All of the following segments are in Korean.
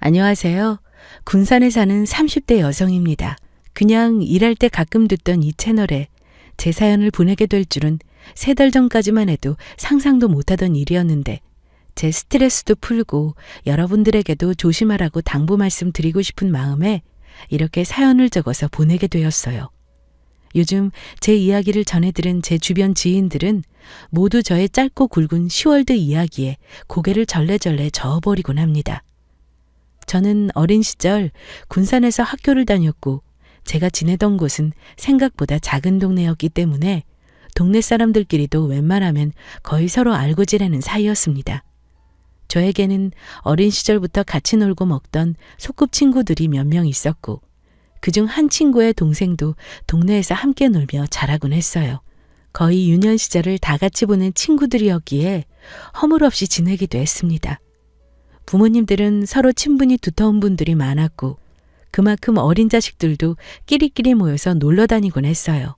안녕하세요. 군산에 사는 30대 여성입니다. 그냥 일할 때 가끔 듣던 이 채널에 제 사연을 보내게 될 줄은 3달 전까지만 해도 상상도 못하던 일이었는데 제 스트레스도 풀고 여러분들에게도 조심하라고 당부 말씀 드리고 싶은 마음에 이렇게 사연을 적어서 보내게 되었어요. 요즘 제 이야기를 전해들은 제 주변 지인들은 모두 저의 짧고 굵은 시월드 이야기에 고개를 절레절레 저어버리곤 합니다. 저는 어린 시절 군산에서 학교를 다녔고 제가 지내던 곳은 생각보다 작은 동네였기 때문에 동네 사람들끼리도 웬만하면 거의 서로 알고 지내는 사이였습니다. 저에게는 어린 시절부터 같이 놀고 먹던 소꿉친구들이 몇 명 있었고 그중 한 친구의 동생도 동네에서 함께 놀며 자라곤 했어요. 거의 유년 시절을 다 같이 보낸 친구들이었기에 허물없이 지내기도 했습니다. 부모님들은 서로 친분이 두터운 분들이 많았고 그만큼 어린 자식들도 끼리끼리 모여서 놀러 다니곤 했어요.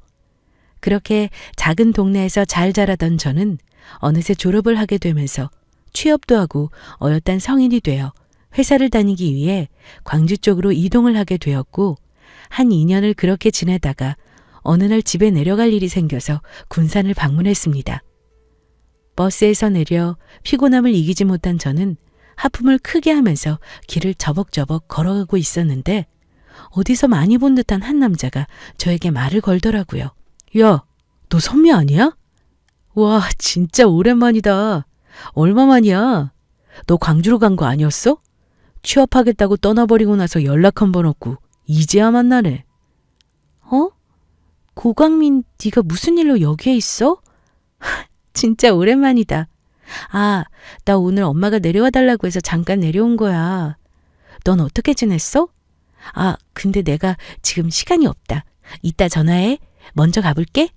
그렇게 작은 동네에서 잘 자라던 저는 어느새 졸업을 하게 되면서 취업도 하고 어엿한 성인이 되어 회사를 다니기 위해 광주 쪽으로 이동을 하게 되었고 한 2년을 그렇게 지내다가 어느 날 집에 내려갈 일이 생겨서 군산을 방문했습니다. 버스에서 내려 피곤함을 이기지 못한 저는 하품을 크게 하면서 길을 저벅저벅 걸어가고 있었는데 어디서 많이 본 듯한 한 남자가 저에게 말을 걸더라고요. 야, 너 선미 아니야? 와, 진짜 오랜만이다. 얼마만이야? 너 광주로 간 거 아니었어? 취업하겠다고 떠나버리고 나서 연락 한 번 없고 이제야 만나네. 어? 고광민, 네가 무슨 일로 여기에 있어? 진짜 오랜만이다. 아, 나 오늘 엄마가 내려와 달라고 해서 잠깐 내려온 거야. 넌 어떻게 지냈어? 아, 근데 내가 지금 시간이 없다. 이따 전화해. 먼저 가볼게.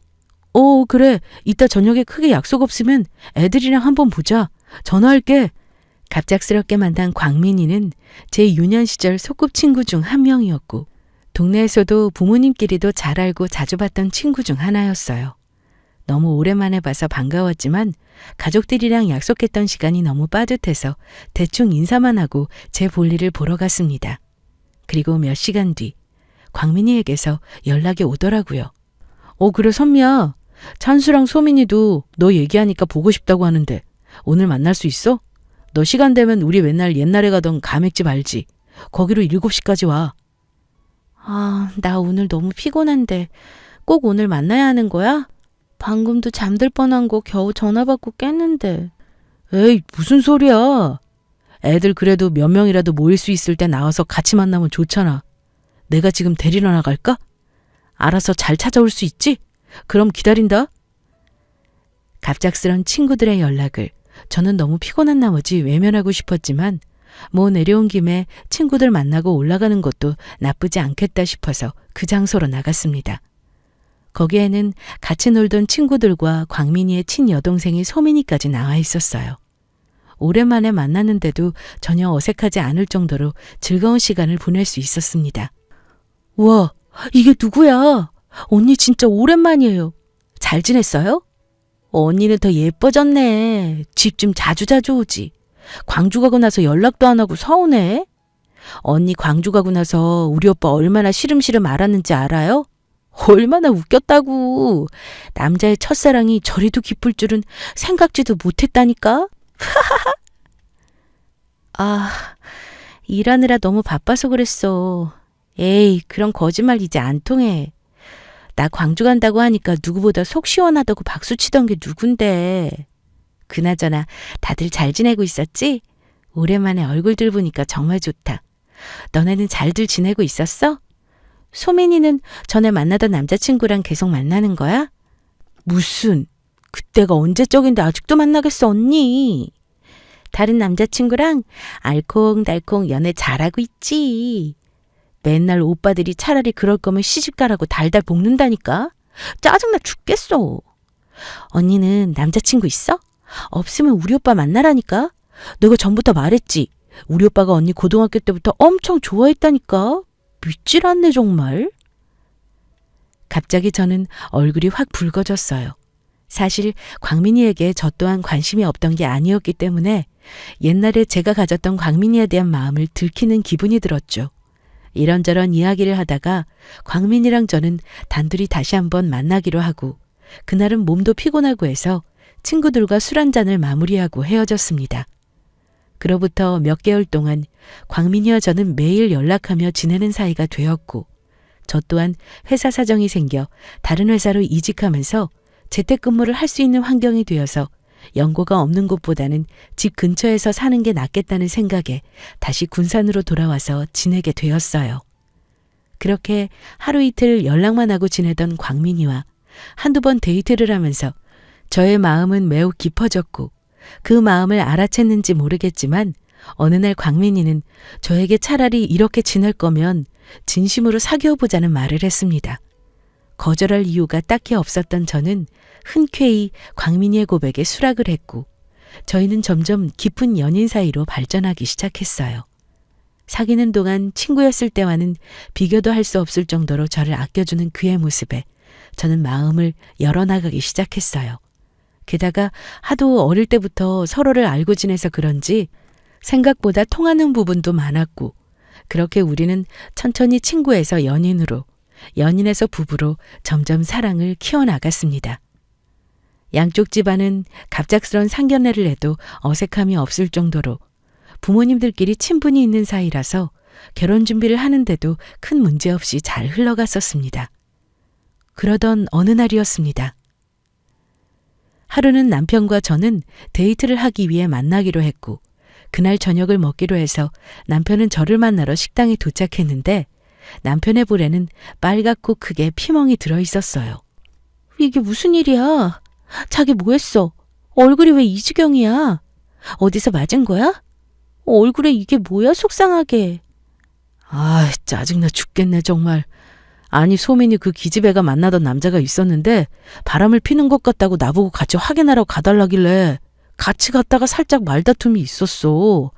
그래. 이따 저녁에 크게 약속 없으면 애들이랑 한번 보자. 전화할게. 갑작스럽게 만난 광민이는 제 유년 시절 소꿉친구 중 한 명이었고 동네에서도 부모님끼리도 잘 알고 자주 봤던 친구 중 하나였어요. 너무 오랜만에 봐서 반가웠지만 가족들이랑 약속했던 시간이 너무 빠듯해서 대충 인사만 하고 제 볼일을 보러 갔습니다. 그리고 몇 시간 뒤 광민이에게서 연락이 오더라고요. 그래 선미야. 찬수랑 소민이도 너 얘기하니까 보고 싶다고 하는데 오늘 만날 수 있어? 너 시간 되면 우리 맨날 옛날에 가던 가맥집 알지? 거기로 7시까지 와. 아, 나 오늘 너무 피곤한데 꼭 오늘 만나야 하는 거야? 방금도 잠들 뻔한 거 겨우 전화 받고 깼는데. 에이, 무슨 소리야. 애들 그래도 몇 명이라도 모일 수 있을 때 나와서 같이 만나면 좋잖아. 내가 지금 데리러 나갈까? 알아서 잘 찾아올 수 있지? 그럼 기다린다. 갑작스런 친구들의 연락을 저는 너무 피곤한 나머지 외면하고 싶었지만 내려온 김에 친구들 만나고 올라가는 것도 나쁘지 않겠다 싶어서 그 장소로 나갔습니다. 거기에는 같이 놀던 친구들과 광민이의 친여동생이 소민이까지 나와 있었어요. 오랜만에 만났는데도 전혀 어색하지 않을 정도로 즐거운 시간을 보낼 수 있었습니다. 우와, 이게 누구야? 언니 진짜 오랜만이에요. 잘 지냈어요? 언니는 더 예뻐졌네. 집 좀 자주자주 오지. 광주 가고 나서 연락도 안 하고 서운해. 언니 광주 가고 나서 우리 오빠 얼마나 시름시름 알았는지 알아요? 얼마나 웃겼다고. 남자의 첫사랑이 저리도 깊을 줄은 생각지도 못했다니까. 아, 일하느라 너무 바빠서 그랬어. 에이, 그런 거짓말 이제 안 통해. 나 광주 간다고 하니까 누구보다 속 시원하다고 박수치던 게 누군데. 그나저나 다들 잘 지내고 있었지? 오랜만에 얼굴들 보니까 정말 좋다. 너네는 잘들 지내고 있었어? 소민이는 전에 만나던 남자친구랑 계속 만나는 거야? 무슨, 그때가 언제적인데 아직도 만나겠어 언니. 다른 남자친구랑 알콩달콩 연애 잘하고 있지. 맨날 오빠들이 차라리 그럴 거면 시집가라고 달달 볶는다니까. 짜증나 죽겠어. 언니는 남자친구 있어? 없으면 우리 오빠 만나라니까. 내가 전부터 말했지. 우리 오빠가 언니 고등학교 때부터 엄청 좋아했다니까. 믿질 않네 정말. 갑자기 저는 얼굴이 확 붉어졌어요. 사실 광민이에게 저 또한 관심이 없던 게 아니었기 때문에 옛날에 제가 가졌던 광민이에 대한 마음을 들키는 기분이 들었죠. 이런저런 이야기를 하다가 광민이랑 저는 단둘이 다시 한번 만나기로 하고 그날은 몸도 피곤하고 해서 친구들과 술 한잔을 마무리하고 헤어졌습니다. 그로부터 몇 개월 동안 광민이와 저는 매일 연락하며 지내는 사이가 되었고 저 또한 회사 사정이 생겨 다른 회사로 이직하면서 재택근무를 할 수 있는 환경이 되어서 연고가 없는 곳보다는 집 근처에서 사는 게 낫겠다는 생각에 다시 군산으로 돌아와서 지내게 되었어요. 그렇게 하루 이틀 연락만 하고 지내던 광민이와 한두 번 데이트를 하면서 저의 마음은 매우 깊어졌고 그 마음을 알아챘는지 모르겠지만 어느 날 광민이는 저에게 차라리 이렇게 지낼 거면 진심으로 사귀어보자는 말을 했습니다. 거절할 이유가 딱히 없었던 저는 흔쾌히 광민이의 고백에 수락을 했고 저희는 점점 깊은 연인 사이로 발전하기 시작했어요. 사귀는 동안 친구였을 때와는 비교도 할 수 없을 정도로 저를 아껴주는 그의 모습에 저는 마음을 열어나가기 시작했어요. 게다가 하도 어릴 때부터 서로를 알고 지내서 그런지 생각보다 통하는 부분도 많았고 그렇게 우리는 천천히 친구에서 연인으로, 연인에서 부부로 점점 사랑을 키워나갔습니다. 양쪽 집안은 갑작스런 상견례를 해도 어색함이 없을 정도로 부모님들끼리 친분이 있는 사이라서 결혼 준비를 하는데도 큰 문제 없이 잘 흘러갔었습니다. 그러던 어느 날이었습니다. 하루는 남편과 저는 데이트를 하기 위해 만나기로 했고 그날 저녁을 먹기로 해서 남편은 저를 만나러 식당에 도착했는데 남편의 볼에는 빨갛고 크게 피멍이 들어 있었어요. 이게 무슨 일이야? 자기 뭐 했어? 얼굴이 왜 이 지경이야? 어디서 맞은 거야? 얼굴에 이게 뭐야 속상하게. 아, 짜증나 죽겠네 정말. 아니 소민이 그 기집애가 만나던 남자가 있었는데 바람을 피는 것 같다고 나보고 같이 확인하러 가달라길래 같이 갔다가 살짝 말다툼이 있었어.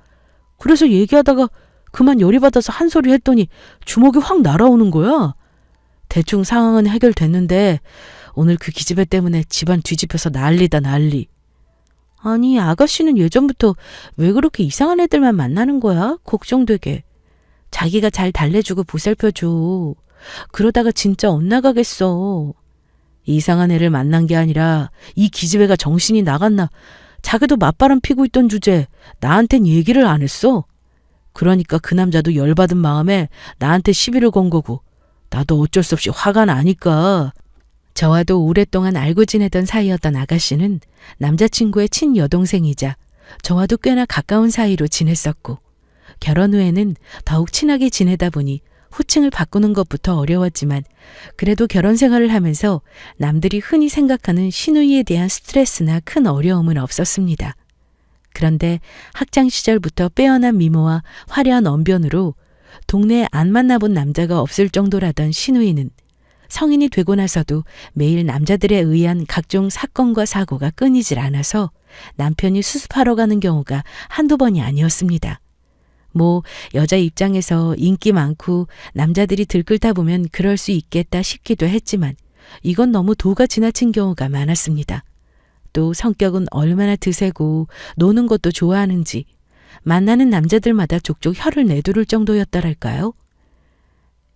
그래서 얘기하다가 그만 열이 받아서 한 소리 했더니 주먹이 확 날아오는 거야. 대충 상황은 해결됐는데 오늘 그 기집애 때문에 집안 뒤집혀서 난리다 난리. 아니 아가씨는 예전부터 왜 그렇게 이상한 애들만 만나는 거야? 걱정되게. 자기가 잘 달래주고 보살펴줘. 그러다가 진짜 엇나가겠어. 이상한 애를 만난 게 아니라 이 기집애가 정신이 나갔나. 자기도 맞바람 피고 있던 주제에 나한텐 얘기를 안 했어. 그러니까 그 남자도 열받은 마음에 나한테 시비를 건 거고 나도 어쩔 수 없이 화가 나니까. 저와도 오랫동안 알고 지내던 사이였던 아가씨는 남자친구의 친여동생이자 저와도 꽤나 가까운 사이로 지냈었고 결혼 후에는 더욱 친하게 지내다 보니 호칭을 바꾸는 것부터 어려웠지만 그래도 결혼 생활을 하면서 남들이 흔히 생각하는 시누이에 대한 스트레스나 큰 어려움은 없었습니다. 그런데 학창 시절부터 빼어난 미모와 화려한 언변으로 동네에 안 만나본 남자가 없을 정도라던 시누이는 성인이 되고 나서도 매일 남자들에 의한 각종 사건과 사고가 끊이질 않아서 남편이 수습하러 가는 경우가 한두 번이 아니었습니다. 뭐 여자 입장에서 인기 많고 남자들이 들끓다 보면 그럴 수 있겠다 싶기도 했지만 이건 너무 도가 지나친 경우가 많았습니다. 또 성격은 얼마나 드세고 노는 것도 좋아하는지 만나는 남자들마다 족족 혀를 내두를 정도였더랄까요?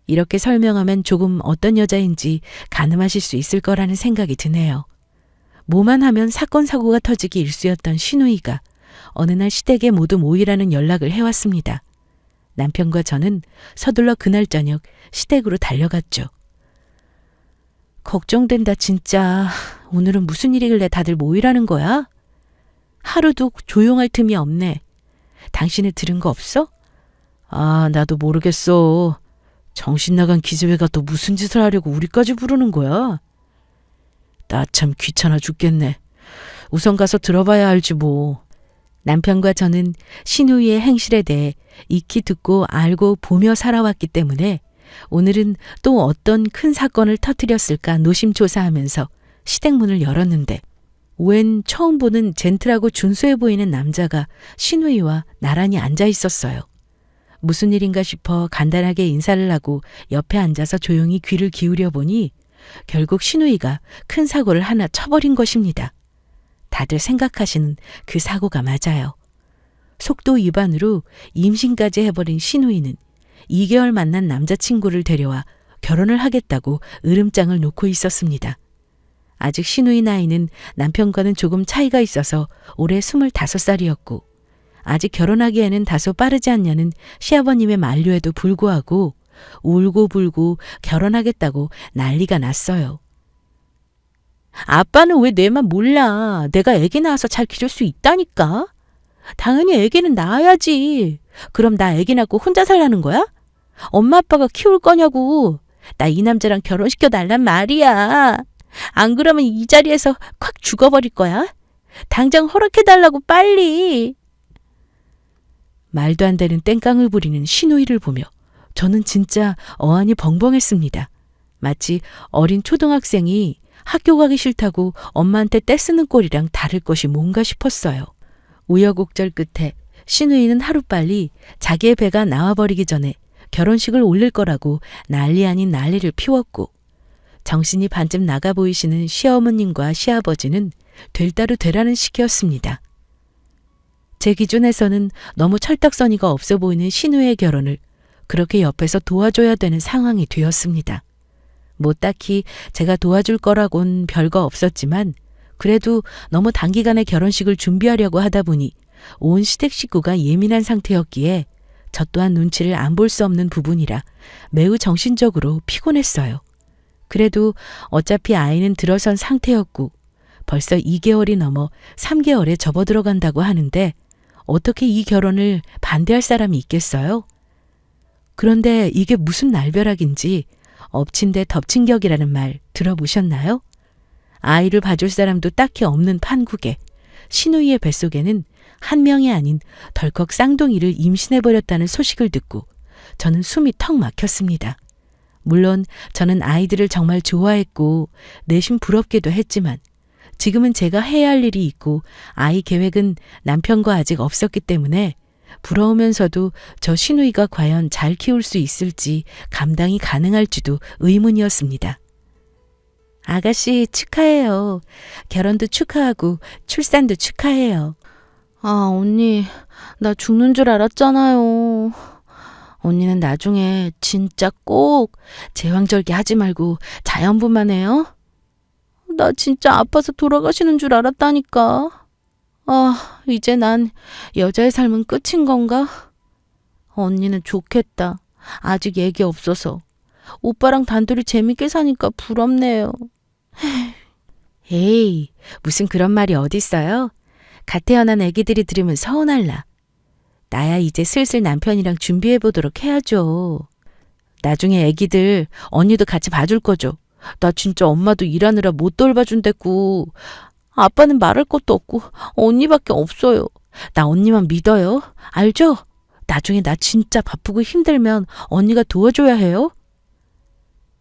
이렇게 설명하면 조금 어떤 여자인지 가늠하실 수 있을 거라는 생각이 드네요. 뭐만 하면 사건 사고가 터지기 일쑤였던 시누이가 어느 날 시댁에 모두 모이라는 연락을 해왔습니다. 남편과 저는 서둘러 그날 저녁 시댁으로 달려갔죠. 걱정된다 진짜. 오늘은 무슨 일이길래 다들 모이라는 거야? 하루도 조용할 틈이 없네. 당신은 들은 거 없어? 아, 나도 모르겠어. 정신 나간 기집애가 또 무슨 짓을 하려고 우리까지 부르는 거야? 나 참 귀찮아 죽겠네. 우선 가서 들어봐야 알지 뭐. 남편과 저는 시누이의 행실에 대해 익히 듣고 알고 보며 살아왔기 때문에 오늘은 또 어떤 큰 사건을 터뜨렸을까 노심초사하면서 시댁문을 열었는데 웬 처음 보는 젠틀하고 준수해 보이는 남자가 시누이와 나란히 앉아 있었어요. 무슨 일인가 싶어 간단하게 인사를 하고 옆에 앉아서 조용히 귀를 기울여 보니 결국 시누이가 큰 사고를 하나 쳐버린 것입니다. 다들 생각하시는 그 사고가 맞아요. 속도 위반으로 임신까지 해버린 신우이는 2개월 만난 남자친구를 데려와 결혼을 하겠다고 으름장을 놓고 있었습니다. 아직 신우이 나이는 남편과는 조금 차이가 있어서 올해 25살이었고 아직 결혼하기에는 다소 빠르지 않냐는 시아버님의 만류에도 불구하고 울고불고 결혼하겠다고 난리가 났어요. 아빠는 왜 내만 몰라? 내가 아기 낳아서 잘 기를 수 있다니까. 당연히 아기는 낳아야지. 그럼 나 아기 낳고 혼자 살라는 거야? 엄마 아빠가 키울 거냐고. 나 이 남자랑 결혼시켜 달란 말이야. 안 그러면 이 자리에서 콱 죽어버릴 거야. 당장 허락해달라고 빨리. 말도 안 되는 땡깡을 부리는 신우이를 보며 저는 진짜 어안이 벙벙했습니다. 마치 어린 초등학생이 학교 가기 싫다고 엄마한테 떼쓰는 꼴이랑 다를 것이 뭔가 싶었어요. 우여곡절 끝에 신우이는 하루빨리 자기의 배가 나와버리기 전에 결혼식을 올릴 거라고 난리 아닌 난리를 피웠고 정신이 반쯤 나가 보이시는 시어머님과 시아버지는 될 대로 되라는 식이었습니다. 제 기준에서는 너무 철딱서니가 없어 보이는 신우의 결혼을 그렇게 옆에서 도와줘야 되는 상황이 되었습니다. 뭐 딱히 제가 도와줄 거라곤 별거 없었지만 그래도 너무 단기간에 결혼식을 준비하려고 하다 보니 온 시댁 식구가 예민한 상태였기에 저 또한 눈치를 안 볼 수 없는 부분이라 매우 정신적으로 피곤했어요. 그래도 어차피 아이는 들어선 상태였고 벌써 2개월이 넘어 3개월에 접어들어간다고 하는데 어떻게 이 결혼을 반대할 사람이 있겠어요? 그런데 이게 무슨 날벼락인지 엎친 데 덮친 격이라는 말 들어보셨나요? 아이를 봐줄 사람도 딱히 없는 판국에 신우이의 뱃속에는 한 명이 아닌 덜컥 쌍둥이를 임신해버렸다는 소식을 듣고 저는 숨이 턱 막혔습니다. 물론 저는 아이들을 정말 좋아했고 내심 부럽기도 했지만 지금은 제가 해야 할 일이 있고 아이 계획은 남편과 아직 없었기 때문에 부러우면서도 저 신우이가 과연 잘 키울 수 있을지 감당이 가능할지도 의문이었습니다. 아가씨 축하해요. 결혼도 축하하고 출산도 축하해요. 아, 언니, 나 죽는 줄 알았잖아요. 언니는 나중에 진짜 꼭 제왕절개 하지 말고 자연분만 해요. 나 진짜 아파서 돌아가시는 줄 알았다니까. 아, 이제 난 여자의 삶은 끝인 건가? 언니는 좋겠다. 아직 얘기 없어서. 오빠랑 단둘이 재밌게 사니까 부럽네요. 에이, 무슨 그런 말이 어딨어요? 갓 태어난 애기들이 들으면 서운할라. 나야 이제 슬슬 남편이랑 준비해보도록 해야죠. 나중에 애기들 언니도 같이 봐줄 거죠. 나 진짜 엄마도 일하느라 못 돌봐준댔고 아빠는 말할 것도 없고 언니밖에 없어요. 나 언니만 믿어요. 알죠? 나중에 나 진짜 바쁘고 힘들면 언니가 도와줘야 해요.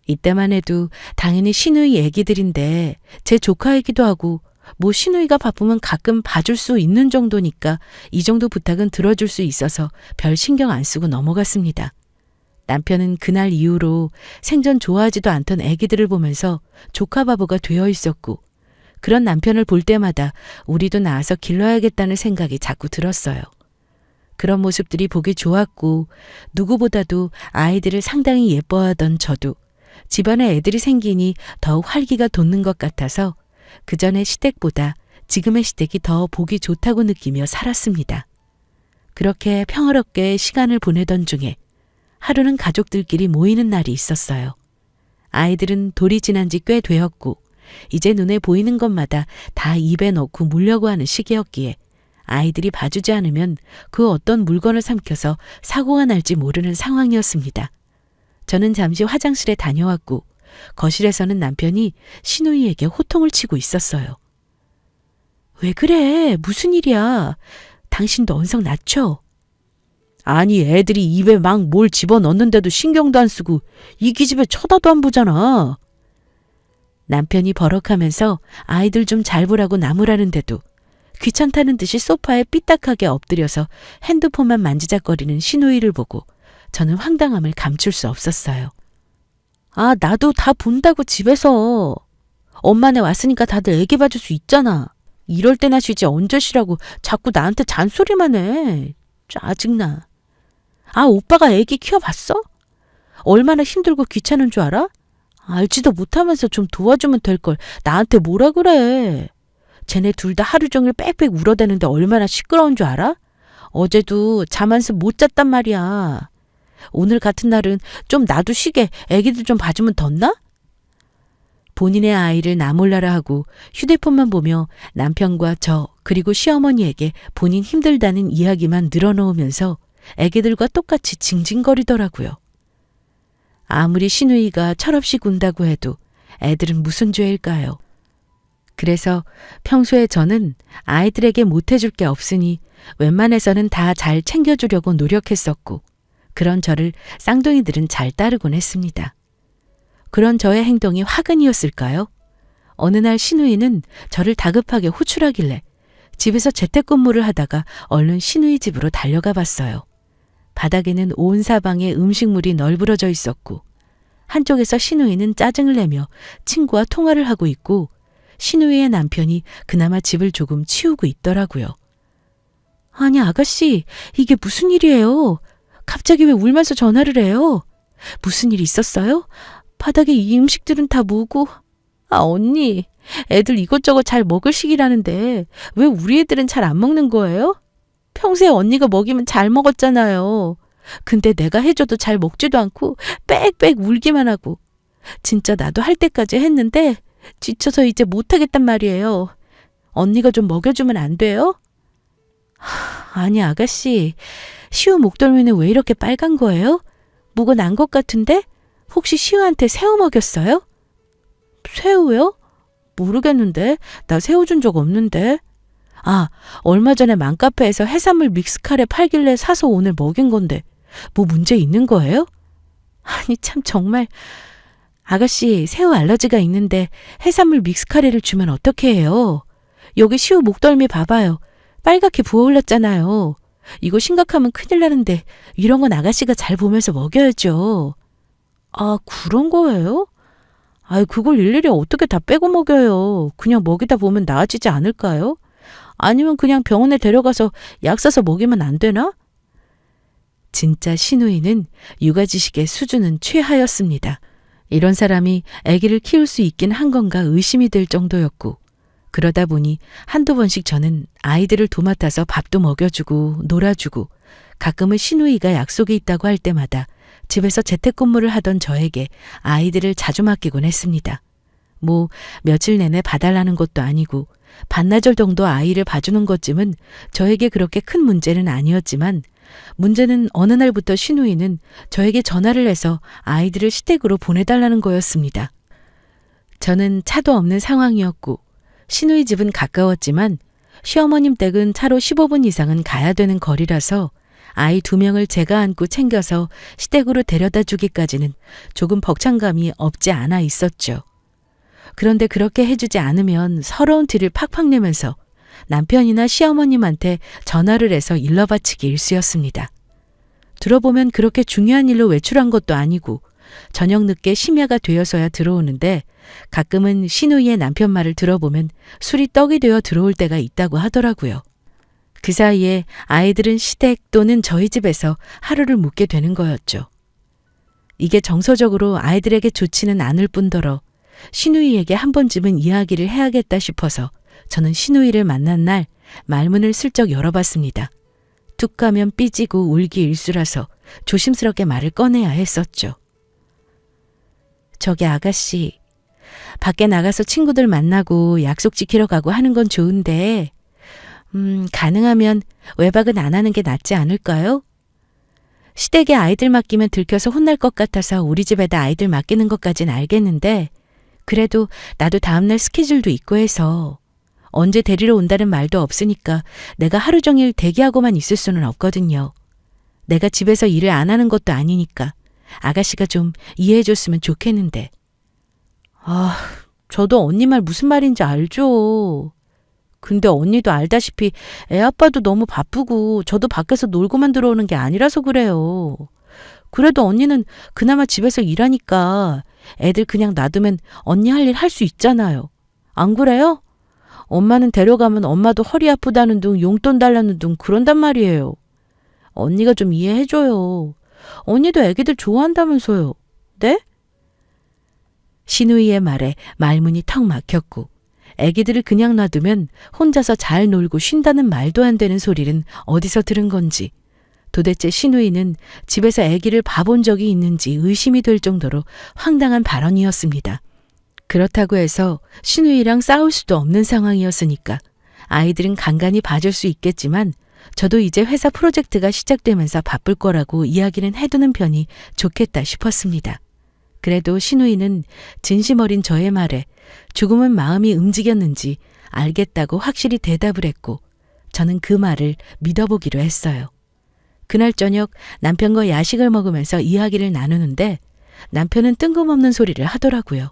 이때만 해도 당연히 신우이 애기들인데 제 조카이기도 하고 뭐 신우이가 바쁘면 가끔 봐줄 수 있는 정도니까 이 정도 부탁은 들어줄 수 있어서 별 신경 안 쓰고 넘어갔습니다. 남편은 그날 이후로 생전 좋아하지도 않던 애기들을 보면서 조카 바보가 되어 있었고 그런 남편을 볼 때마다 우리도 낳아서 길러야겠다는 생각이 자꾸 들었어요. 그런 모습들이 보기 좋았고 누구보다도 아이들을 상당히 예뻐하던 저도 집안에 애들이 생기니 더욱 활기가 돋는 것 같아서 그전의 시댁보다 지금의 시댁이 더 보기 좋다고 느끼며 살았습니다. 그렇게 평화롭게 시간을 보내던 중에 하루는 가족들끼리 모이는 날이 있었어요. 아이들은 돌이 지난 지 꽤 되었고 이제 눈에 보이는 것마다 다 입에 넣고 물려고 하는 시기였기에 아이들이 봐주지 않으면 그 어떤 물건을 삼켜서 사고가 날지 모르는 상황이었습니다. 저는 잠시 화장실에 다녀왔고 거실에서는 남편이 신우이에게 호통을 치고 있었어요. 왜 그래? 무슨 일이야? 당신도 언성 낮춰. 아니 애들이 입에 막 뭘 집어넣는데도 신경도 안 쓰고 이 기집애 쳐다도 안 보잖아. 남편이 버럭하면서 아이들 좀 잘 보라고 나무라는데도 귀찮다는 듯이 소파에 삐딱하게 엎드려서 핸드폰만 만지작거리는 신우이를 보고 저는 황당함을 감출 수 없었어요. 아, 나도 다 본다고 집에서. 엄마네 왔으니까 다들 애기 봐줄 수 있잖아. 이럴 때나 쉬지 언제 쉬라고 자꾸 나한테 잔소리만 해. 짜증나. 아, 오빠가 애기 키워봤어? 얼마나 힘들고 귀찮은 줄 알아? 알지도 못하면서 좀 도와주면 될 걸 나한테 뭐라 그래. 쟤네 둘 다 하루 종일 빽빽 울어대는데 얼마나 시끄러운 줄 알아? 어제도 잠 한숨 못 잤단 말이야. 오늘 같은 날은 좀 나도 쉬게 애기들 좀 봐주면 덧나? 본인의 아이를 나 몰라라 하고 휴대폰만 보며 남편과 저 그리고 시어머니에게 본인 힘들다는 이야기만 늘어놓으면서 애기들과 똑같이 징징거리더라고요. 아무리 시누이가 철없이 군다고 해도 애들은 무슨 죄일까요? 그래서 평소에 저는 아이들에게 못해줄 게 없으니 웬만해서는 다 잘 챙겨주려고 노력했었고 그런 저를 쌍둥이들은 잘 따르곤 했습니다. 그런 저의 행동이 화근이었을까요? 어느 날 시누이는 저를 다급하게 호출하길래 집에서 재택근무를 하다가 얼른 시누이 집으로 달려가 봤어요. 바닥에는 온 사방에 음식물이 널브러져 있었고 한쪽에서 시누이는 짜증을 내며 친구와 통화를 하고 있고 시누이의 남편이 그나마 집을 조금 치우고 있더라고요. 아니 아가씨, 이게 무슨 일이에요? 갑자기 왜 울면서 전화를 해요? 무슨 일 있었어요? 바닥에 이 음식들은 다 뭐고? 아 언니, 애들 이것저것 잘 먹을 시기라는데 왜 우리 애들은 잘 안 먹는 거예요? 평소에 언니가 먹이면 잘 먹었잖아요. 근데 내가 해줘도 잘 먹지도 않고 빽빽 울기만 하고. 진짜 나도 할 때까지 했는데 지쳐서 이제 못하겠단 말이에요. 언니가 좀 먹여주면 안 돼요? 아니 아가씨, 시우 목덜미는 왜 이렇게 빨간 거예요? 뭐가 난 것 같은데? 혹시 시우한테 새우 먹였어요? 새우요? 모르겠는데. 나 새우 준 적 없는데. 아, 얼마 전에 맘카페에서 해산물 믹스카레 팔길래 사서 오늘 먹인 건데 뭐 문제 있는 거예요? 아니 참 정말. 아가씨, 새우 알러지가 있는데 해산물 믹스카레를 주면 어떻게 해요? 여기 시우 목덜미 봐봐요. 빨갛게 부어올랐잖아요. 이거 심각하면 큰일 나는데 이런 건 아가씨가 잘 보면서 먹여야죠. 아, 그런 거예요? 아이, 그걸 일일이 어떻게 다 빼고 먹여요. 그냥 먹이다 보면 나아지지 않을까요? 아니면 그냥 병원에 데려가서 약 사서 먹이면 안 되나? 진짜 시누이는 육아지식의 수준은 최하였습니다. 이런 사람이 아기를 키울 수 있긴 한 건가 의심이 들 정도였고 그러다 보니 한두 번씩 저는 아이들을 도맡아서 밥도 먹여주고 놀아주고 가끔은 시누이가 약속이 있다고 할 때마다 집에서 재택근무를 하던 저에게 아이들을 자주 맡기곤 했습니다. 뭐 며칠 내내 봐달라는 것도 아니고 반나절 정도 아이를 봐주는 것쯤은 저에게 그렇게 큰 문제는 아니었지만 문제는 어느 날부터 시누이는 저에게 전화를 해서 아이들을 시댁으로 보내달라는 거였습니다. 저는 차도 없는 상황이었고 시누이 집은 가까웠지만 시어머님 댁은 차로 15분 이상은 가야 되는 거리라서 아이 2명을 제가 안고 챙겨서 시댁으로 데려다 주기까지는 조금 벅찬감이 없지 않아 있었죠. 그런데 그렇게 해주지 않으면 서러운 티를 팍팍 내면서 남편이나 시어머님한테 전화를 해서 일러바치기 일쑤였습니다. 들어보면 그렇게 중요한 일로 외출한 것도 아니고 저녁 늦게 심야가 되어서야 들어오는데 가끔은 시누이의 남편 말을 들어보면 술이 떡이 되어 들어올 때가 있다고 하더라고요. 그 사이에 아이들은 시댁 또는 저희 집에서 하루를 묵게 되는 거였죠. 이게 정서적으로 아이들에게 좋지는 않을 뿐더러 시누이에게 한 번쯤은 이야기를 해야겠다 싶어서 저는 시누이를 만난 날 말문을 슬쩍 열어봤습니다. 툭 가면 삐지고 울기 일쑤라서 조심스럽게 말을 꺼내야 했었죠. 저기 아가씨, 밖에 나가서 친구들 만나고 약속 지키러 가고 하는 건 좋은데 가능하면 외박은 안 하는 게 낫지 않을까요? 시댁에 아이들 맡기면 들켜서 혼날 것 같아서 우리 집에다 아이들 맡기는 것까진 알겠는데 그래도 나도 다음날 스케줄도 있고 해서 언제 데리러 온다는 말도 없으니까 내가 하루 종일 대기하고만 있을 수는 없거든요. 내가 집에서 일을 안 하는 것도 아니니까 아가씨가 좀 이해해 줬으면 좋겠는데. 아, 저도 언니 말 무슨 말인지 알죠. 근데 언니도 알다시피 애 아빠도 너무 바쁘고 저도 밖에서 놀고만 들어오는 게 아니라서 그래요. 그래도 언니는 그나마 집에서 일하니까 애들 그냥 놔두면 언니 할 일 할 수 있잖아요. 안 그래요? 엄마는 데려가면 엄마도 허리 아프다는 둥 용돈 달라는 둥 그런단 말이에요. 언니가 좀 이해해줘요. 언니도 애기들 좋아한다면서요. 네? 신우이의 말에 말문이 턱 막혔고 애기들을 그냥 놔두면 혼자서 잘 놀고 쉰다는 말도 안 되는 소리는 어디서 들은 건지 도대체 신우이는 집에서 애기를 봐본 적이 있는지 의심이 될 정도로 황당한 발언이었습니다. 그렇다고 해서 신우이랑 싸울 수도 없는 상황이었으니까 아이들은 간간히 봐줄 수 있겠지만 저도 이제 회사 프로젝트가 시작되면서 바쁠 거라고 이야기는 해두는 편이 좋겠다 싶었습니다. 그래도 신우이는 진심 어린 저의 말에 조금은 마음이 움직였는지 알겠다고 확실히 대답을 했고 저는 그 말을 믿어보기로 했어요. 그날 저녁 남편과 야식을 먹으면서 이야기를 나누는데 남편은 뜬금없는 소리를 하더라고요.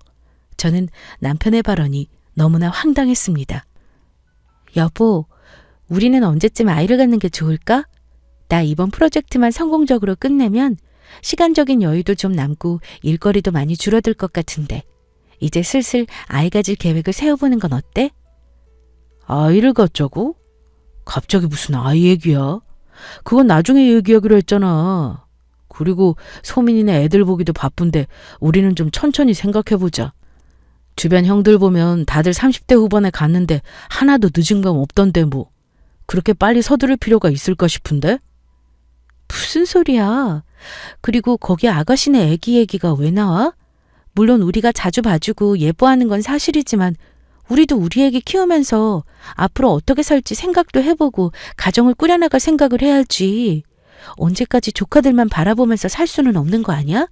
저는 남편의 발언이 너무나 황당했습니다. 여보, 우리는 언제쯤 아이를 갖는 게 좋을까? 나 이번 프로젝트만 성공적으로 끝내면 시간적인 여유도 좀 남고 일거리도 많이 줄어들 것 같은데 이제 슬슬 아이 가질 계획을 세워보는 건 어때? 아이를 갖자고? 갑자기 무슨 아이 얘기야? 그건 나중에 얘기하기로 했잖아. 그리고 소민이네 애들 보기도 바쁜데 우리는 좀 천천히 생각해보자. 주변 형들 보면 다들 30대 후반에 갔는데 하나도 늦은 감 없던데 뭐. 그렇게 빨리 서두를 필요가 있을까 싶은데? 무슨 소리야. 그리고 거기 아가씨네 애기 얘기가 왜 나와? 물론 우리가 자주 봐주고 예뻐하는 건 사실이지만 우리도 우리 애기 키우면서 앞으로 어떻게 살지 생각도 해보고 가정을 꾸려나갈 생각을 해야지. 언제까지 조카들만 바라보면서 살 수는 없는 거 아니야?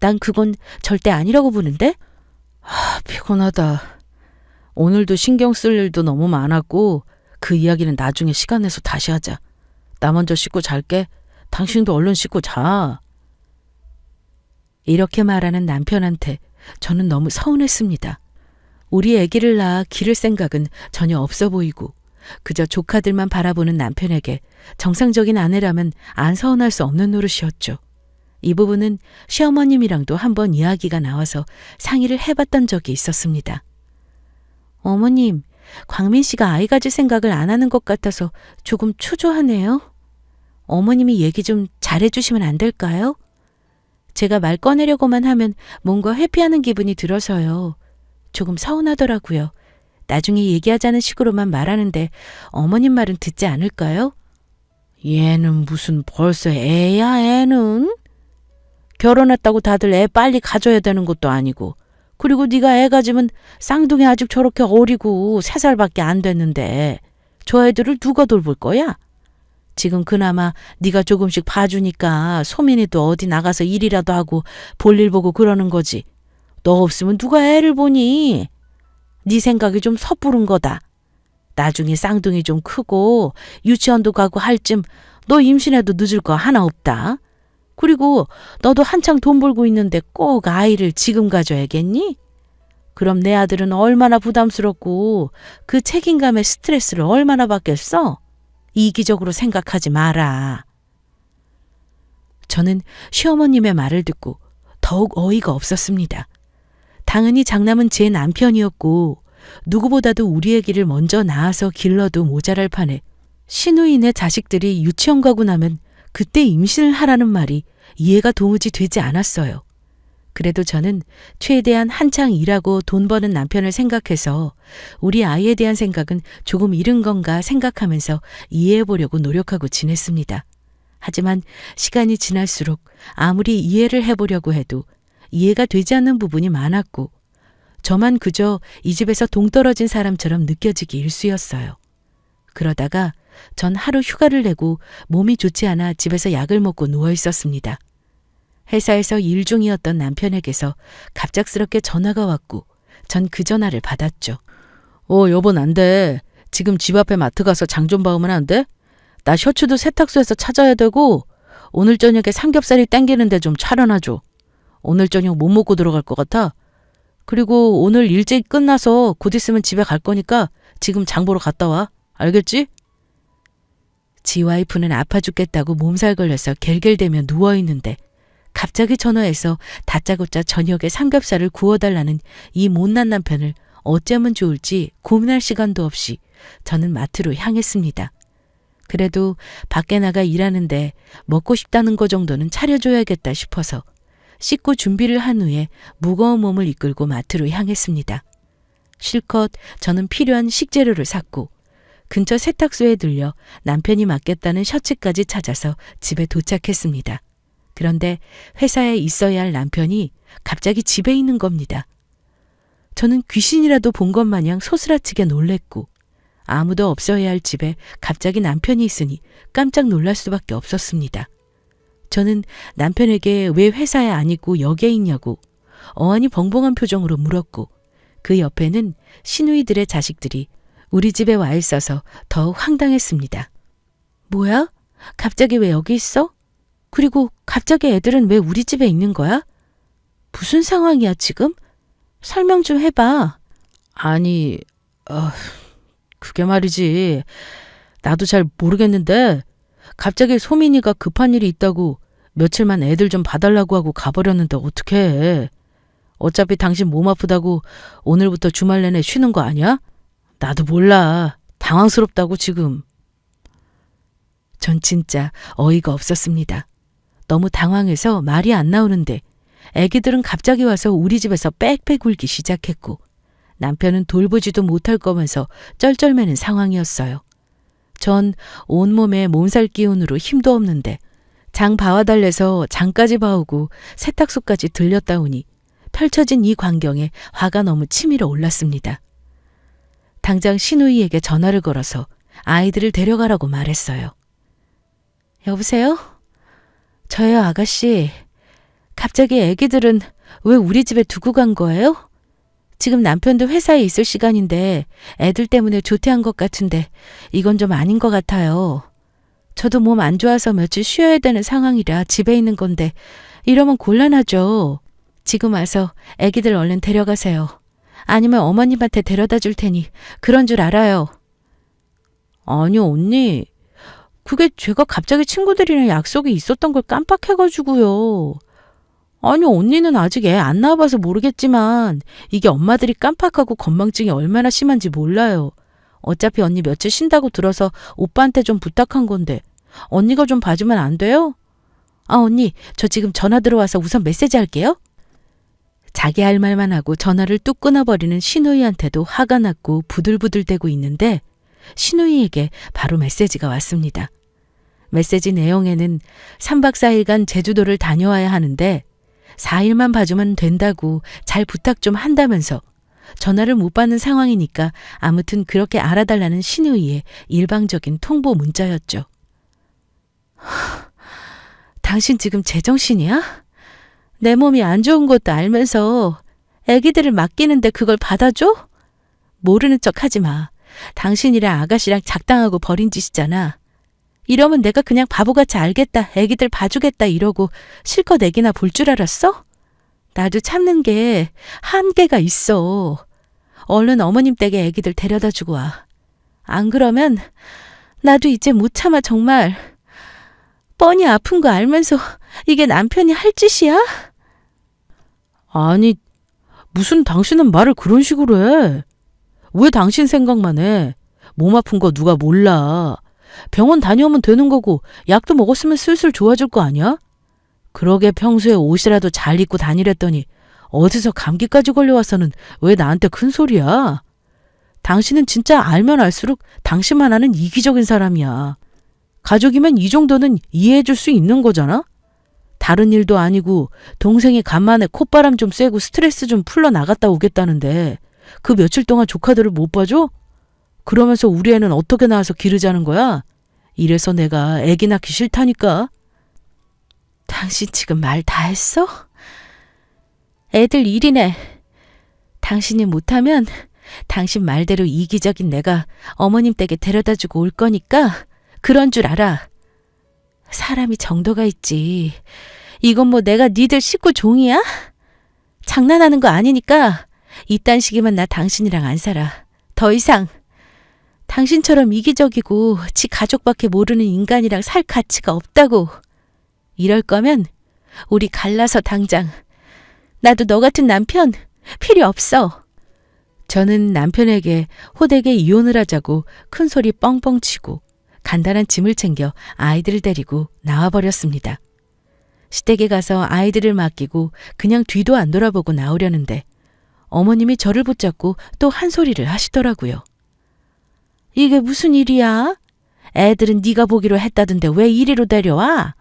난 그건 절대 아니라고 보는데? 피곤하다. 오늘도 신경 쓸 일도 너무 많았고 그 이야기는 나중에 시간 내서 다시 하자. 나 먼저 씻고 잘게. 당신도 얼른 씻고 자. 이렇게 말하는 남편한테 저는 너무 서운했습니다. 우리 아기를 낳아 기를 생각은 전혀 없어 보이고 그저 조카들만 바라보는 남편에게 정상적인 아내라면 안 서운할 수 없는 노릇이었죠. 이 부분은 시어머님이랑도 한번 이야기가 나와서 상의를 해봤던 적이 있었습니다. 어머님, 광민 씨가 아이 가질 생각을 안 하는 것 같아서 조금 초조하네요. 어머님이 얘기 좀 잘해주시면 안 될까요? 제가 말 꺼내려고만 하면 뭔가 회피하는 기분이 들어서요. 조금 서운하더라고요. 나중에 얘기하자는 식으로만 말하는데 어머님 말은 듣지 않을까요? 얘는 무슨 벌써 애야 애는? 결혼했다고 다들 애 빨리 가져야 되는 것도 아니고 그리고 네가 애 가지면 쌍둥이 아직 저렇게 어리고 3살밖에 안 됐는데 저 애들을 누가 돌볼 거야? 지금 그나마 네가 조금씩 봐주니까 소민이도 어디 나가서 일이라도 하고 볼일 보고 그러는 거지. 너 없으면 누가 애를 보니? 네 생각이 좀 섣부른 거다. 나중에 쌍둥이 좀 크고 유치원도 가고 할 쯤 너 임신해도 늦을 거 하나 없다. 그리고 너도 한창 돈 벌고 있는데 꼭 아이를 지금 가져야겠니? 그럼 내 아들은 얼마나 부담스럽고 그 책임감에 스트레스를 얼마나 받겠어? 이기적으로 생각하지 마라. 저는 시어머님의 말을 듣고 더욱 어이가 없었습니다. 당연히 장남은 제 남편이었고 누구보다도 우리 애기를 먼저 낳아서 길러도 모자랄 판에 신우이네 자식들이 유치원 가고 나면 그때 임신을 하라는 말이 이해가 도무지 되지 않았어요. 그래도 저는 최대한 한창 일하고 돈 버는 남편을 생각해서 우리 아이에 대한 생각은 조금 이른 건가 생각하면서 이해해 보려고 노력하고 지냈습니다. 하지만 시간이 지날수록 아무리 이해를 해보려고 해도 이해가 되지 않는 부분이 많았고 저만 그저 이 집에서 동떨어진 사람처럼 느껴지기 일쑤였어요. 그러다가 전 하루 휴가를 내고 몸이 좋지 않아 집에서 약을 먹고 누워 있었습니다. 회사에서 일 중이었던 남편에게서 갑작스럽게 전화가 왔고 전 그 전화를 받았죠. 여보 안 돼. 지금 집 앞에 마트 가서 장 좀 봐오면 안 돼? 나 셔츠도 세탁소에서 찾아야 되고 오늘 저녁에 삼겹살이 땡기는데 좀 차려놔줘. 오늘 저녁 못 먹고 들어갈 것 같아. 그리고 오늘 일찍 끝나서 곧 있으면 집에 갈 거니까 지금 장 보러 갔다 와. 알겠지? 지 와이프는 아파 죽겠다고 몸살 걸려서 겔겔대며 누워있는데 갑자기 전화해서 다짜고짜 저녁에 삼겹살을 구워달라는 이 못난 남편을 어쩌면 좋을지 고민할 시간도 없이 저는 마트로 향했습니다. 그래도 밖에 나가 일하는데 먹고 싶다는 거 정도는 차려줘야겠다 싶어서 씻고 준비를 한 후에 무거운 몸을 이끌고 마트로 향했습니다. 실컷 저는 필요한 식재료를 샀고 근처 세탁소에 들려 남편이 맡겠다는 셔츠까지 찾아서 집에 도착했습니다. 그런데 회사에 있어야 할 남편이 갑자기 집에 있는 겁니다. 저는 귀신이라도 본 것 마냥 소스라치게 놀랬고 아무도 없어야 할 집에 갑자기 남편이 있으니 깜짝 놀랄 수밖에 없었습니다. 저는 남편에게 왜 회사에 안 있고 여기에 있냐고 어안이 벙벙한 표정으로 물었고 그 옆에는 시누이들의 자식들이 우리 집에 와 있어서 더욱 황당했습니다. 뭐야? 갑자기 왜 여기 있어? 그리고 갑자기 애들은 왜 우리 집에 있는 거야? 무슨 상황이야 지금? 설명 좀 해봐. 아니, 그게 말이지. 나도 잘 모르겠는데 갑자기 소민이가 급한 일이 있다고 며칠만 애들 좀 봐달라고 하고 가버렸는데 어떡해. 어차피 당신 몸 아프다고 오늘부터 주말 내내 쉬는 거 아니야? 나도 몰라. 당황스럽다고 지금. 전 진짜 어이가 없었습니다. 너무 당황해서 말이 안 나오는데 애기들은 갑자기 와서 우리 집에서 빽빽 울기 시작했고 남편은 돌보지도 못할 거면서 쩔쩔매는 상황이었어요. 전 온몸에 몸살 기운으로 힘도 없는데 장 봐와달래서 장까지 봐오고 세탁소까지 들렸다 오니 펼쳐진 이 광경에 화가 너무 치밀어 올랐습니다. 당장 시누이에게 전화를 걸어서 아이들을 데려가라고 말했어요. 여보세요? 저예요, 아가씨. 갑자기 애기들은 왜 우리 집에 두고 간 거예요? 지금 남편도 회사에 있을 시간인데 애들 때문에 조퇴한 것 같은데 이건 좀 아닌 것 같아요. 저도 몸 안 좋아서 며칠 쉬어야 되는 상황이라 집에 있는 건데 이러면 곤란하죠. 지금 와서 애기들 얼른 데려가세요. 아니면 어머님한테 데려다 줄 테니 그런 줄 알아요. 아니요, 언니. 그게 제가 갑자기 친구들이랑 약속이 있었던 걸 깜빡해가지고요. 아니, 언니는 아직 애 안 낳아봐서 모르겠지만 이게 엄마들이 깜빡하고 건망증이 얼마나 심한지 몰라요. 어차피 언니 며칠 쉰다고 들어서 오빠한테 좀 부탁한 건데 언니가 좀 봐주면 안 돼요? 언니, 저 지금 전화 들어와서 우선 메시지 할게요. 자기 할 말만 하고 전화를 뚝 끊어버리는 시누이한테도 화가 났고 부들부들대고 있는데 시누이에게 바로 메시지가 왔습니다. 메시지 내용에는 3박 4일간 제주도를 다녀와야 하는데 4일만 봐주면 된다고 잘 부탁 좀 한다면서 전화를 못 받는 상황이니까 아무튼 그렇게 알아달라는 시누이의 일방적인 통보 문자였죠. 당신 지금 제정신이야? 내 몸이 안 좋은 것도 알면서 애기들을 맡기는데 그걸 받아줘? 모르는 척 하지 마. 당신이랑 아가씨랑 작당하고 버린 짓이잖아. 이러면 내가 그냥 바보같이 알겠다, 애기들 봐주겠다 이러고 실컷 애기나 볼 줄 알았어? 나도 참는 게 한계가 있어. 얼른 어머님 댁에 애기들 데려다 주고 와. 안 그러면 나도 이제 못 참아 정말. 뻔히 아픈 거 알면서 이게 남편이 할 짓이야? 아니, 무슨 당신은 말을 그런 식으로 해. 왜 당신 생각만 해? 몸 아픈 거 누가 몰라. 병원 다녀오면 되는 거고 약도 먹었으면 슬슬 좋아질 거 아니야? 그러게 평소에 옷이라도 잘 입고 다니랬더니 어디서 감기까지 걸려와서는 왜 나한테 큰 소리야? 당신은 진짜 알면 알수록 당신만 아는 이기적인 사람이야. 가족이면 이 정도는 이해해 줄 수 있는 거잖아? 다른 일도 아니고 동생이 간만에 콧바람 좀 쐬고 스트레스 좀 풀러 나갔다 오겠다는데 그 며칠 동안 조카들을 못 봐줘? 그러면서 우리 애는 어떻게 낳아서 기르자는 거야? 이래서 내가 애기 낳기 싫다니까. 당신 지금 말 다 했어? 애들 일이네. 당신이 못하면 당신 말대로 이기적인 내가 어머님 댁에 데려다주고 올 거니까 그런 줄 알아. 사람이 정도가 있지. 이건 뭐 내가 니들 식구 종이야? 장난하는 거 아니니까 이딴 식이면 나 당신이랑 안 살아. 더 이상. 당신처럼 이기적이고 지 가족밖에 모르는 인간이랑 살 가치가 없다고. 이럴 거면 우리 갈라서 당장. 나도 너 같은 남편 필요 없어. 저는 남편에게 호되게 이혼을 하자고 큰 소리 뻥뻥 치고 간단한 짐을 챙겨 아이들을 데리고 나와버렸습니다. 시댁에 가서 아이들을 맡기고 그냥 뒤도 안 돌아보고 나오려는데 어머님이 저를 붙잡고 또 한 소리를 하시더라고요. 이게 무슨 일이야? 애들은 네가 보기로 했다던데 왜 이리로 데려와?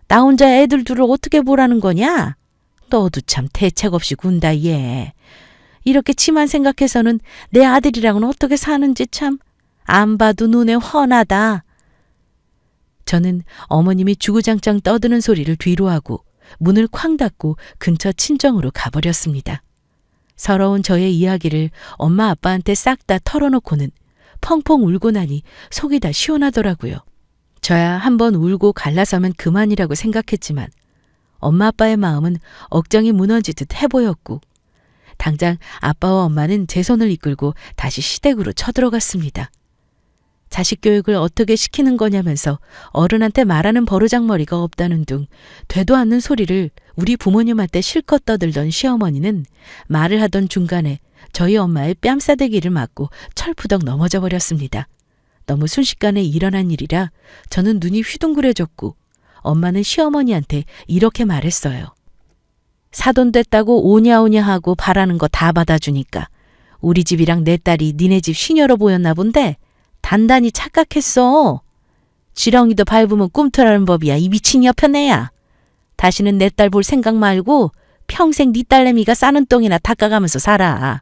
나 혼자 애들 둘을 어떻게 보라는 거냐? 너도 참 대책 없이 군다 얘. 이렇게 치만 생각해서는 내 아들이랑은 어떻게 사는지 참 안 봐도 눈에 훤하다. 저는 어머님이 주구장창 떠드는 소리를 뒤로 하고 문을 쾅 닫고 근처 친정으로 가버렸습니다. 서러운 저의 이야기를 엄마 아빠한테 싹 다 털어놓고는 펑펑 울고 나니 속이 다 시원하더라고요. 저야 한번 울고 갈라서면 그만이라고 생각했지만 엄마 아빠의 마음은 억장이 무너지듯 해보였고 당장 아빠와 엄마는 제 손을 이끌고 다시 시댁으로 쳐들어갔습니다. 자식 교육을 어떻게 시키는 거냐면서 어른한테 말하는 버르장머리가 없다는 둥 되도 않는 소리를 우리 부모님한테 실컷 떠들던 시어머니는 말을 하던 중간에 저희 엄마의 뺨싸대기를 맞고 철푸덕 넘어져 버렸습니다. 너무 순식간에 일어난 일이라 저는 눈이 휘둥그레졌고 엄마는 시어머니한테 이렇게 말했어요. 사돈 됐다고 오냐오냐 하고 바라는 거 다 받아주니까 우리 집이랑 내 딸이 니네 집 시녀로 보였나 본데 단단히 착각했어. 지렁이도 밟으면 꿈틀하는 법이야. 이 미친 여편애야. 다시는 내 딸 볼 생각 말고 평생 네 딸내미가 싸는 똥이나 닦아가면서 살아.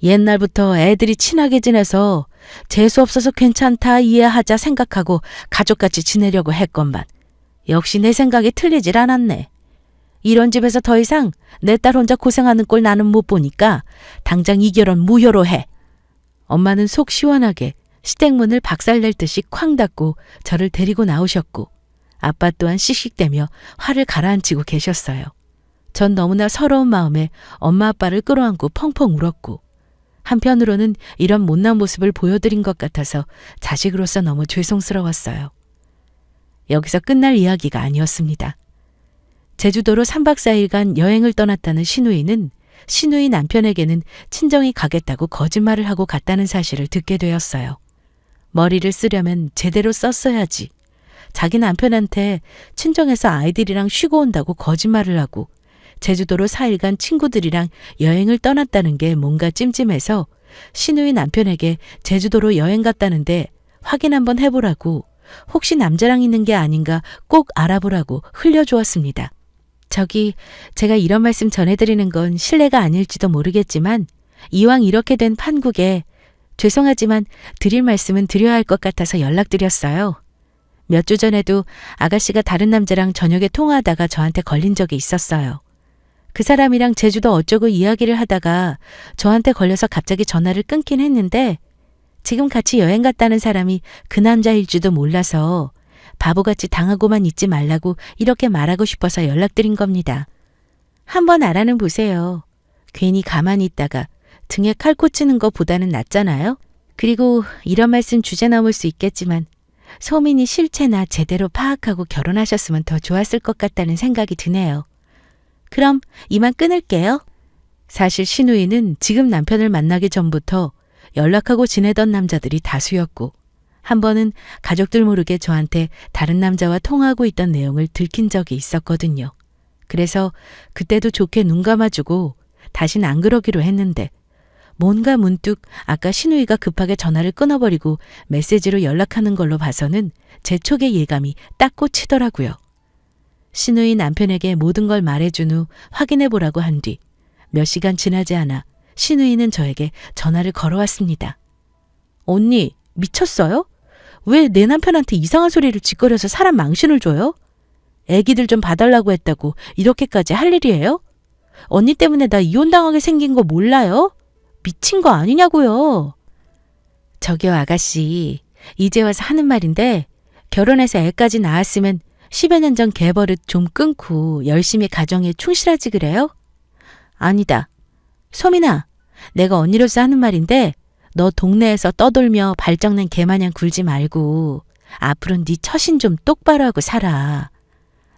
옛날부터 애들이 친하게 지내서 재수 없어서 괜찮다 이해하자 생각하고 가족같이 지내려고 했건만 역시 내 생각이 틀리질 않았네. 이런 집에서 더 이상 내 딸 혼자 고생하는 꼴 나는 못 보니까 당장 이 결혼 무효로 해. 엄마는 속 시원하게 시댁문을 박살낼 듯이 쾅 닫고 저를 데리고 나오셨고 아빠 또한 씩씩대며 화를 가라앉히고 계셨어요. 전 너무나 서러운 마음에 엄마 아빠를 끌어안고 펑펑 울었고 한편으로는 이런 못난 모습을 보여드린 것 같아서 자식으로서 너무 죄송스러웠어요. 여기서 끝날 이야기가 아니었습니다. 제주도로 3박 4일간 여행을 떠났다는 신우이는 신우이 남편에게는 친정이 가겠다고 거짓말을 하고 갔다는 사실을 듣게 되었어요. 머리를 쓰려면 제대로 썼어야지. 자기 남편한테 친정에서 아이들이랑 쉬고 온다고 거짓말을 하고 제주도로 4일간 친구들이랑 여행을 떠났다는 게 뭔가 찜찜해서 신우이 남편에게 제주도로 여행 갔다는데 확인 한번 해보라고 혹시 남자랑 있는 게 아닌가 꼭 알아보라고 흘려주었습니다. 제가 이런 말씀 전해드리는 건 실례가 아닐지도 모르겠지만 이왕 이렇게 된 판국에 죄송하지만 드릴 말씀은 드려야 할 것 같아서 연락드렸어요. 몇 주 전에도 아가씨가 다른 남자랑 저녁에 통화하다가 저한테 걸린 적이 있었어요. 그 사람이랑 제주도 어쩌고 이야기를 하다가 저한테 걸려서 갑자기 전화를 끊긴 했는데 지금 같이 여행 갔다는 사람이 그 남자일지도 몰라서 바보같이 당하고만 있지 말라고 이렇게 말하고 싶어서 연락드린 겁니다. 한번 알아는 보세요. 괜히 가만히 있다가 등에 칼 꽂히는 것보다는 낫잖아요. 그리고 이런 말씀 주제 넘을 수 있겠지만 소민이 실체나 제대로 파악하고 결혼하셨으면 더 좋았을 것 같다는 생각이 드네요. 그럼 이만 끊을게요. 사실 신우이는 지금 남편을 만나기 전부터 연락하고 지내던 남자들이 다수였고 한 번은 가족들 모르게 저한테 다른 남자와 통화하고 있던 내용을 들킨 적이 있었거든요. 그래서 그때도 좋게 눈 감아주고 다신 안 그러기로 했는데 뭔가 문득 아까 신우이가 급하게 전화를 끊어버리고 메시지로 연락하는 걸로 봐서는 제 촉의 예감이 딱 꽂히더라고요. 신우이 남편에게 모든 걸 말해준 후 확인해보라고 한 뒤 몇 시간 지나지 않아 신우이는 저에게 전화를 걸어왔습니다. 언니, 미쳤어요? 왜 내 남편한테 이상한 소리를 짓거려서 사람 망신을 줘요? 애기들 좀 봐달라고 했다고 이렇게까지 할 일이에요? 언니 때문에 나 이혼당하게 생긴 거 몰라요? 미친 거 아니냐고요. 저기요 아가씨, 이제 와서 하는 말인데 결혼해서 애까지 낳았으면 10여 년 전 개버릇 좀 끊고 열심히 가정에 충실하지 그래요? 아니다. 소민아, 내가 언니로서 하는 말인데 너 동네에서 떠돌며 발정난 개마냥 굴지 말고 앞으로는 네 처신 좀 똑바로 하고 살아.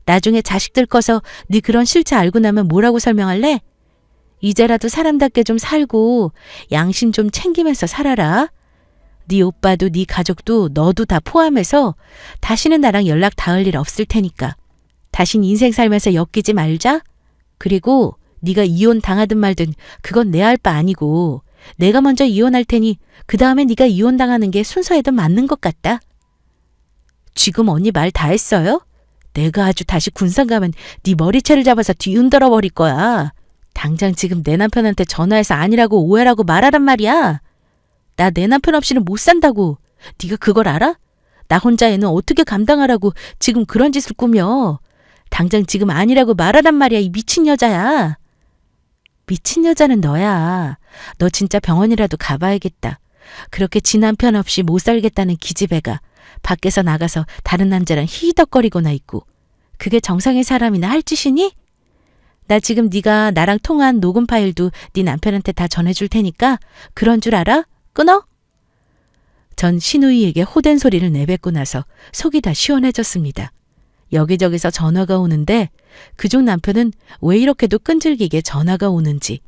나중에 자식들 커서 네 그런 실체 알고 나면 뭐라고 설명할래? 이제라도 사람답게 좀 살고 양심 좀 챙기면서 살아라. 네 오빠도 네 가족도 너도 다 포함해서 다시는 나랑 연락 닿을 일 없을 테니까. 다신 인생 살면서 엮이지 말자. 그리고 네가 이혼 당하든 말든 그건 내 할 바 아니고 내가 먼저 이혼할 테니 그 다음에 네가 이혼 당하는 게 순서에도 맞는 것 같다. 지금 언니 말 다 했어요? 내가 아주 다시 군산 가면 네 머리채를 잡아서 뒤흔들어 버릴 거야. 당장 지금 내 남편한테 전화해서 아니라고 오해라고 말하란 말이야. 나 내 남편 없이는 못 산다고. 네가 그걸 알아? 나 혼자 애는 어떻게 감당하라고 지금 그런 짓을 꾸며. 당장 지금 아니라고 말하란 말이야, 이 미친 여자야. 미친 여자는 너야. 너 진짜 병원이라도 가봐야겠다. 그렇게 지 남편 없이 못 살겠다는 기집애가 밖에서 나가서 다른 남자랑 히덕거리고나 있고 그게 정상의 사람이나 할 짓이니? 나 지금 네가 나랑 통화한 녹음 파일도 네 남편한테 다 전해줄 테니까 그런 줄 알아? 끊어? 전 신우이에게 호된 소리를 내뱉고 나서 속이 다 시원해졌습니다. 여기저기서 전화가 오는데 그중 남편은 왜 이렇게도 끈질기게 전화가 오는지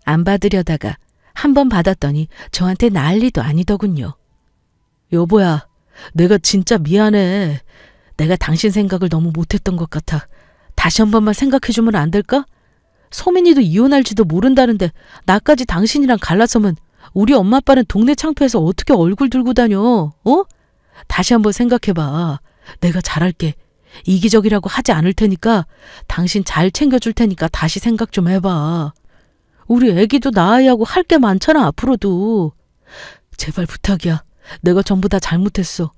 안 받으려다가 한 번 받았더니 저한테 난리도 아니더군요. 여보야, 내가 진짜 미안해. 내가 당신 생각을 너무 못했던 것 같아. 다시 한 번만 생각해주면 안 될까? 소민이도 이혼할지도 모른다는데 나까지 당신이랑 갈라서면 우리 엄마 아빠는 동네 창피해서 어떻게 얼굴 들고 다녀? 어? 다시 한번 생각해봐. 내가 잘할게. 이기적이라고 하지 않을 테니까 당신 잘 챙겨줄 테니까 다시 생각 좀 해봐. 우리 애기도 낳아야 하고 할 게 많잖아 앞으로도. 제발 부탁이야. 내가 전부 다 잘못했어.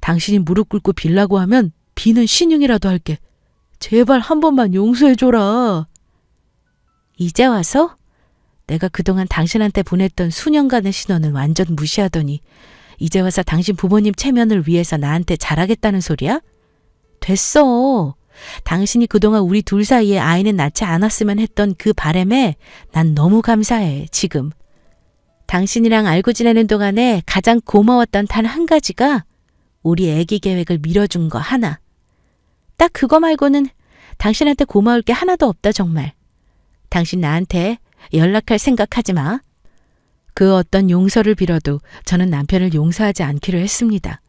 당신이 무릎 꿇고 빌라고 하면 비는 신용이라도 할게. 제발 한 번만 용서해줘라. 이제 와서? 내가 그동안 당신한테 보냈던 수년간의 신호는 완전 무시하더니 이제 와서 당신 부모님 체면을 위해서 나한테 잘하겠다는 소리야? 됐어. 당신이 그동안 우리 둘 사이에 아이는 낳지 않았으면 했던 그 바람에 난 너무 감사해, 지금. 당신이랑 알고 지내는 동안에 가장 고마웠던 단 한 가지가 우리 아기 계획을 밀어준 거 하나. 딱 그거 말고는 당신한테 고마울 게 하나도 없다, 정말. 당신 나한테 연락할 생각하지 마. 그 어떤 용서를 빌어도 저는 남편을 용서하지 않기로 했습니다.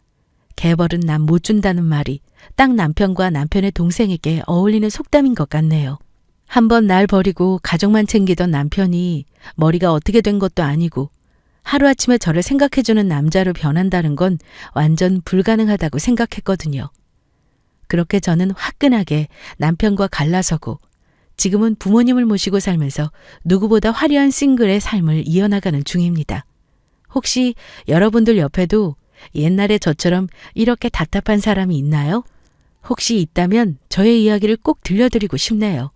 개벌은 남 못 준다는 말이 딱 남편과 남편의 동생에게 어울리는 속담인 것 같네요. 한번 날 버리고 가족만 챙기던 남편이 머리가 어떻게 된 것도 아니고 하루아침에 저를 생각해주는 남자로 변한다는 건 완전 불가능하다고 생각했거든요. 그렇게 저는 화끈하게 남편과 갈라서고 지금은 부모님을 모시고 살면서 누구보다 화려한 싱글의 삶을 이어나가는 중입니다. 혹시 여러분들 옆에도 옛날에 저처럼 이렇게 답답한 사람이 있나요? 혹시 있다면 저의 이야기를 꼭 들려드리고 싶네요.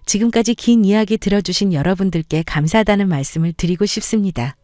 지금까지 긴 이야기 들어주신 여러분들께 감사하다는 말씀을 드리고 싶습니다.